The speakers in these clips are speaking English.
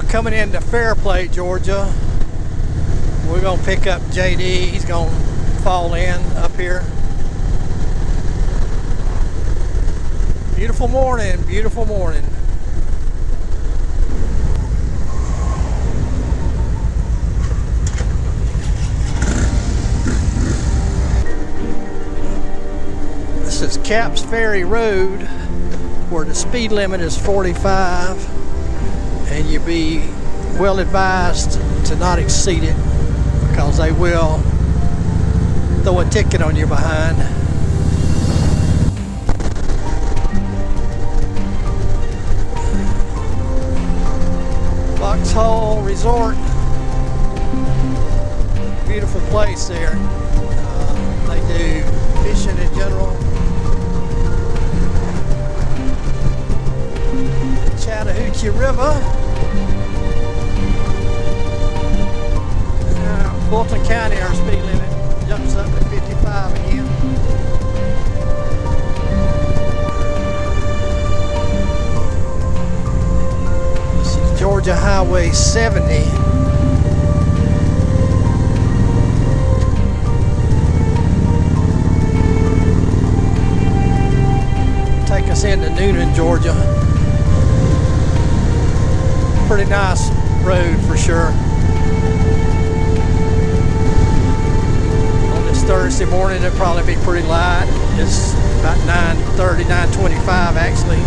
We're coming into Fairplay, Georgia. We're gonna pick up JD. He's gonna fall in up here. Beautiful morning, beautiful morning. This is Capps Ferry Road, where the speed limit is 45, and you be well advised to not exceed it, because they will throw a ticket on you behind. Foxhole Resort, beautiful place there. They do fishing in general. Chattahoochee River. Fulton County, our speed limit jumps up to 55 again. This is Georgia Highway 70. Take us into Newnan, Georgia. Pretty nice road for sure. On this Thursday morning, it'll probably be pretty light. It's about 9:30, 9:25 actually.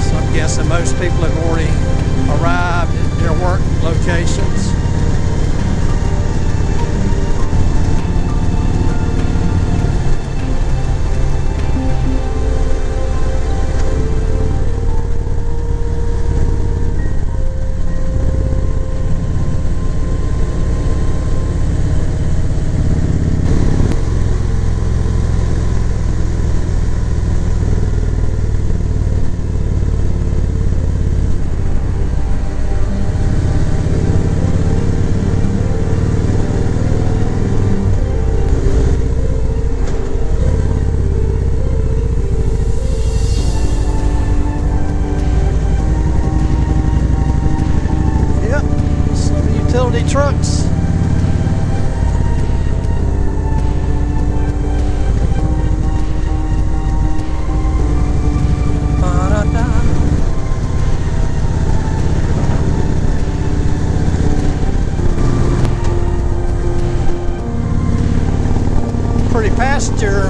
So I'm guessing most people have already arrived at their work locations. Trucks. Pretty pasture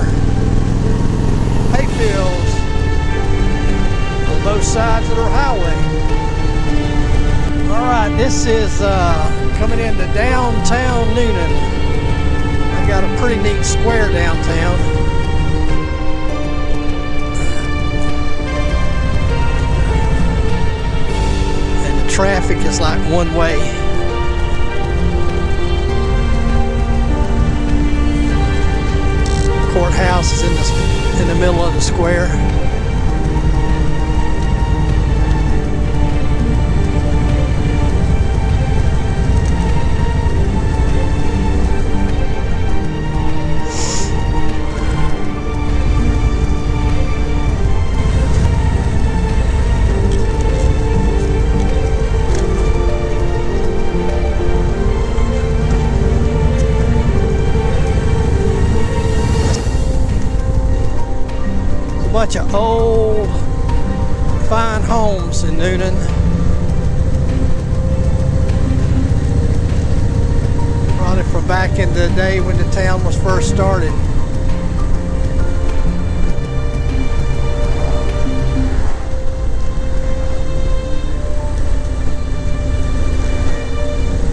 hayfields on both sides of the highway. All right, this is coming into downtown Newnan. They got a pretty neat square downtown. And the traffic is like one way. Courthouse is in the middle of the square. Bunch of old fine homes in Newnan. Probably from back in the day when the town was first started.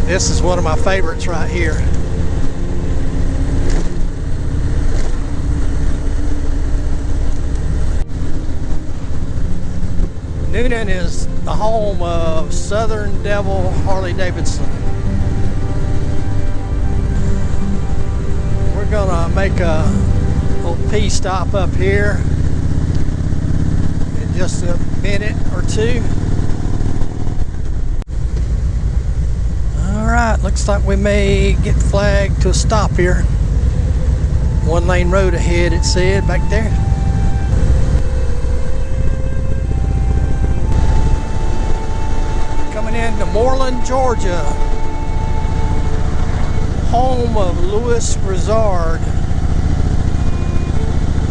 This is one of my favorites right here. Newnan is the home of Southern Devil Harley Davidson. We're gonna make a little pit stop up here in just a minute or two. All right, looks like we may get flagged to a stop here. One lane road ahead, it said back there. into Moreland, Georgia, home of Louis Grizzard.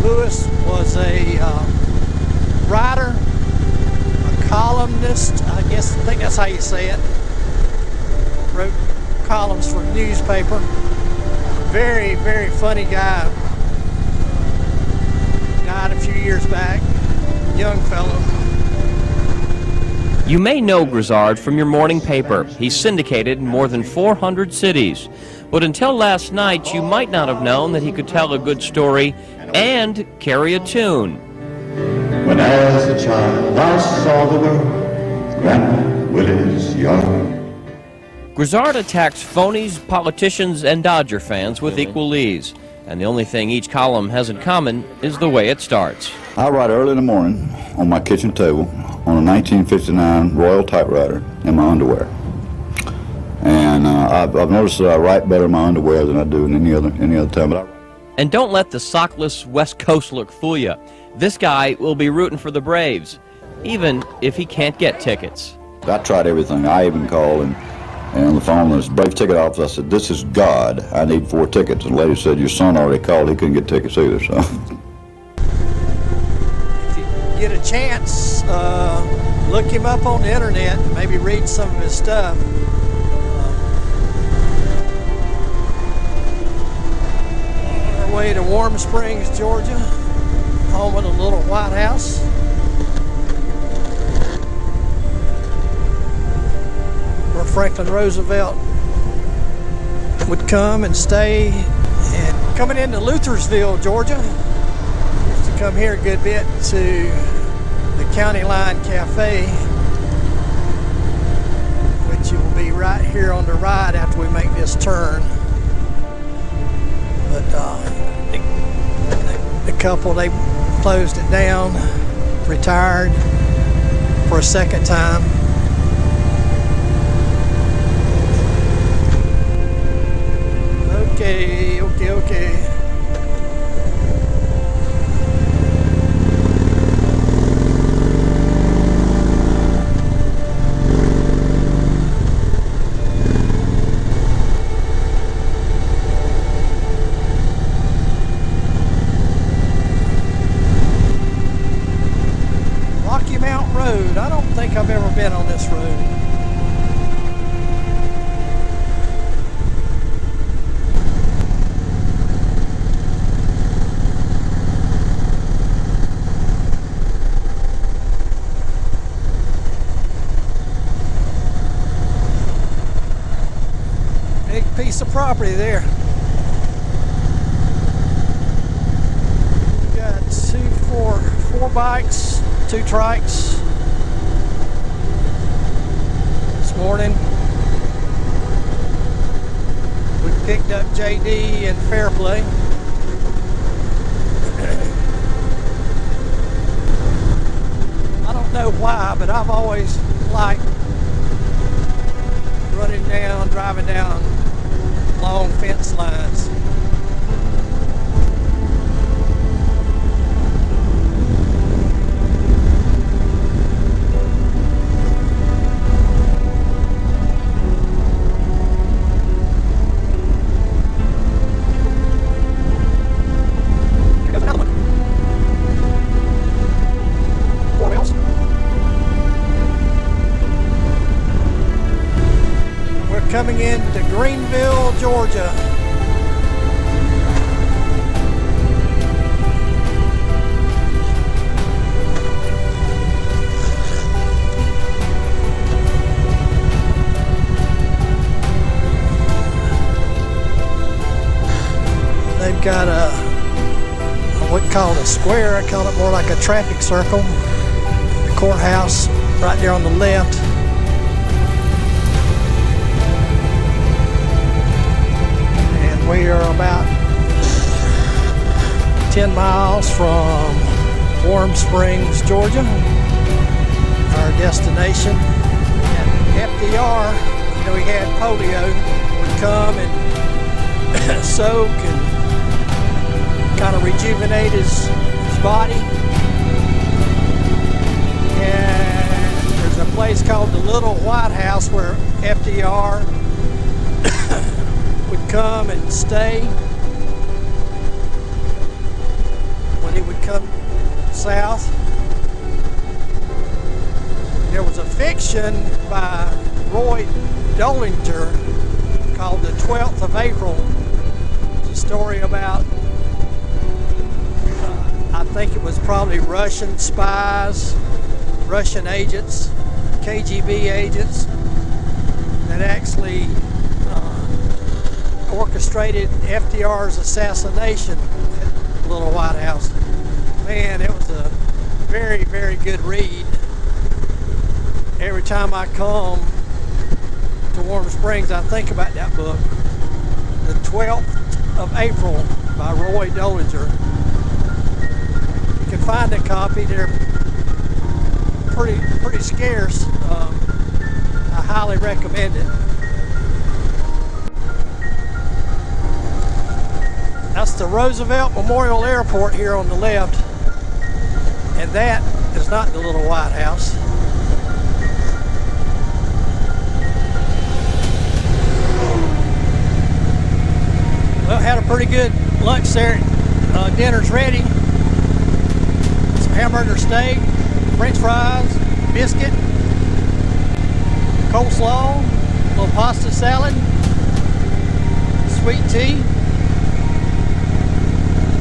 Louis was a writer, a columnist, I think that's how you say it. Wrote columns for the newspaper. Very, very funny guy. Died a few years back. Young fellow. You may know Grizzard from your morning paper. He's syndicated in more than 400 cities. But until last night, you might not have known that he could tell a good story and carry a tune. When as a child I saw the world, Grandma Willie's yard. Grizzard attacks phonies, politicians, and Dodger fans with equal ease. And the only thing each column has in common is the way it starts. I write early in the morning on my kitchen table on a 1959 Royal typewriter in my underwear. And I've noticed that I write better in my underwear than I do in any other time. But And don't let the sockless West Coast look fool you. This guy will be rooting for the Braves, even if he can't get tickets. I tried everything. I even called and on the phone, this Brave ticket office, I said, "This is God. I need 4 tickets." And the lady said, "Your son already called. He couldn't get tickets either." So, If you get a chance, look him up on the internet and maybe read some of his stuff. On our way to Warm Springs, Georgia, home of the little White House. Where Franklin Roosevelt would come and stay. And coming into Luthersville, Georgia, used to come here a good bit to the County Line Cafe, which will be right here on the right after we make this turn. But the couple, they closed it down, retired for a second time. Okay. Rocky Mountain Road. I don't think I've ever been on this road. Piece of property there. We got four bikes, 2 trikes this morning. We picked up JD in Fairplay. I don't know why, but I've always liked driving down long fence lines. Here's another one. 4 wheels. We're coming into Greenville, Georgia. They've got a, I wouldn't call it a square, I call it more like a traffic circle. The courthouse right there on the left. And we are about 10 miles from Warm Springs, Georgia, our destination. And FDR, you know, he had polio, would come and soak and kind of rejuvenate his body. And there's a place called the Little White House where FDR would come and stay when he would come south. There was a fiction by Roy Dollinger called The 12th of April. It's a story about, I think it was probably Russian spies, Russian agents, KGB agents that actually orchestrated FDR's assassination at the Little White House. Man, it was a very, very good read. Every time I come to Warm Springs, I think about that book, The 12th of April by Roy Dollinger. You can find a copy. They're pretty scarce. I highly recommend it. That's the Roosevelt Memorial Airport here on the left, and that is not the Little White House. Well, had a pretty good lunch there. Dinner's ready. Some hamburger steak, French fries, biscuit, coleslaw, a little pasta salad, sweet tea.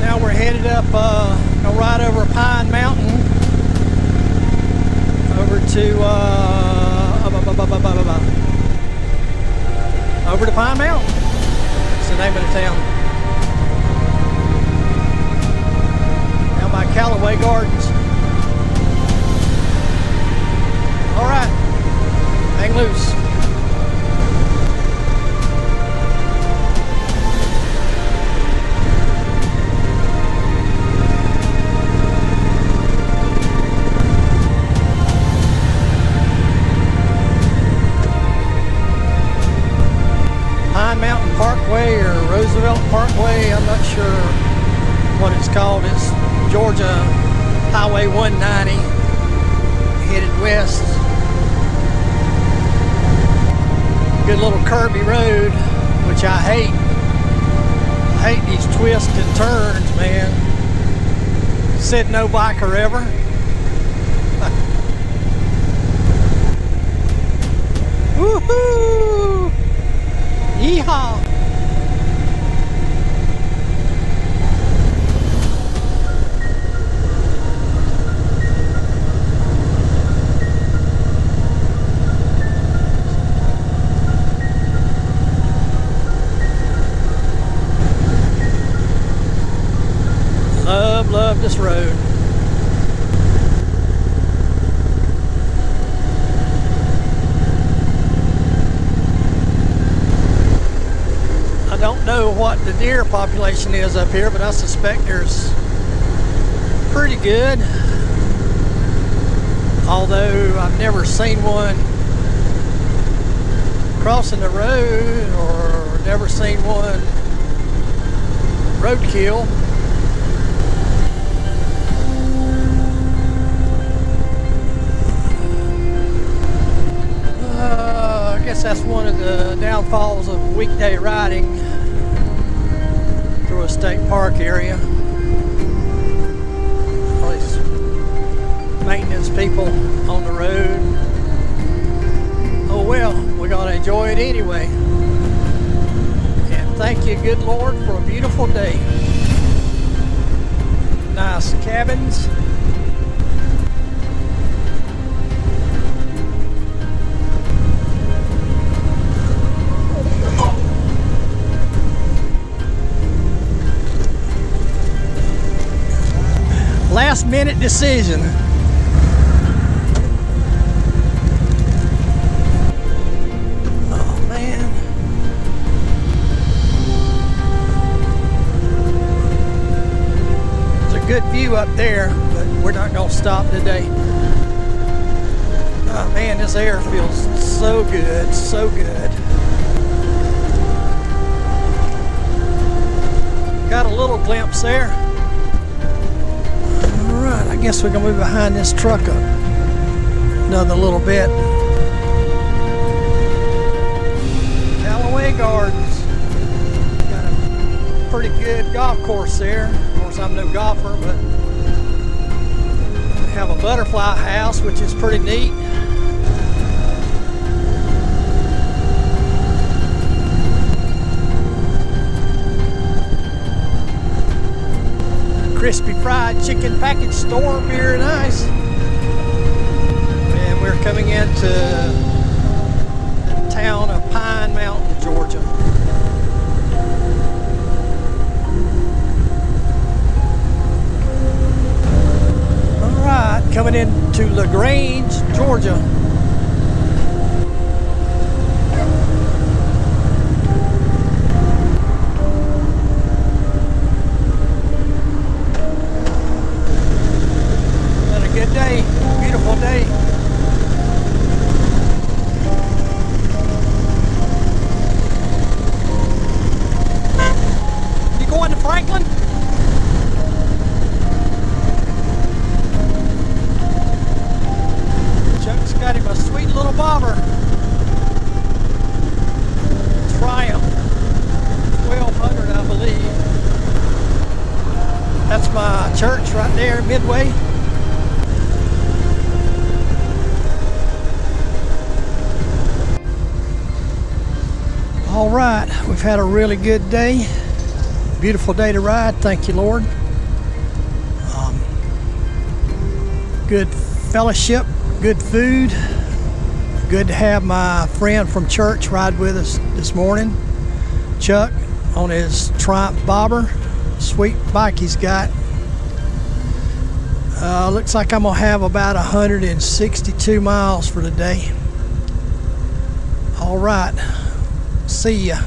Now we're headed up, gonna ride over Pine Mountain, over to over to Pine Mountain. That's the name of the town. Down by Callaway Gardens. All right, hang loose. Pine Mountain Parkway or Roosevelt Parkway, I'm not sure what it's called. It's Georgia Highway 190 headed west. Good little curvy road, which I hate. I hate these twists and turns, man. Said no biker ever. Woohoo! Yeehaw! Love this road. I don't know what the deer population is up here, but I suspect there's pretty good. Although I've never seen one crossing the road or never seen one roadkill. I guess that's one of the downfalls of weekday riding through a state park area. All these maintenance people on the road. Oh well, we're gonna enjoy it anyway. And thank you, good Lord, for a beautiful day. Nice cabins. Last minute decision. Oh man. It's a good view up there, but we're not gonna stop today. Oh man, this air feels so good, so good. Got a little glimpse there. I guess we're gonna move behind this truck up. another little bit. Callaway Gardens. Got a pretty good golf course there. Of course, I'm no golfer, but we have a butterfly house, which is pretty neat. Crispy fried chicken package store, very nice. And we're coming into the town of Pine Mountain, Georgia. All right, coming into LaGrange, Georgia. Good day, beautiful day. You going to Franklin? Chuck's got him a sweet little bobber. Triumph 1200, I believe. That's my church right there, Midway. All right, we've had a really good day. Beautiful day to ride, thank you, Lord. Good fellowship, good food. Good to have my friend from church ride with us this morning. Chuck on his Triumph bobber. Sweet bike he's got. Looks like I'm gonna have about 162 miles for today. All right. See ya.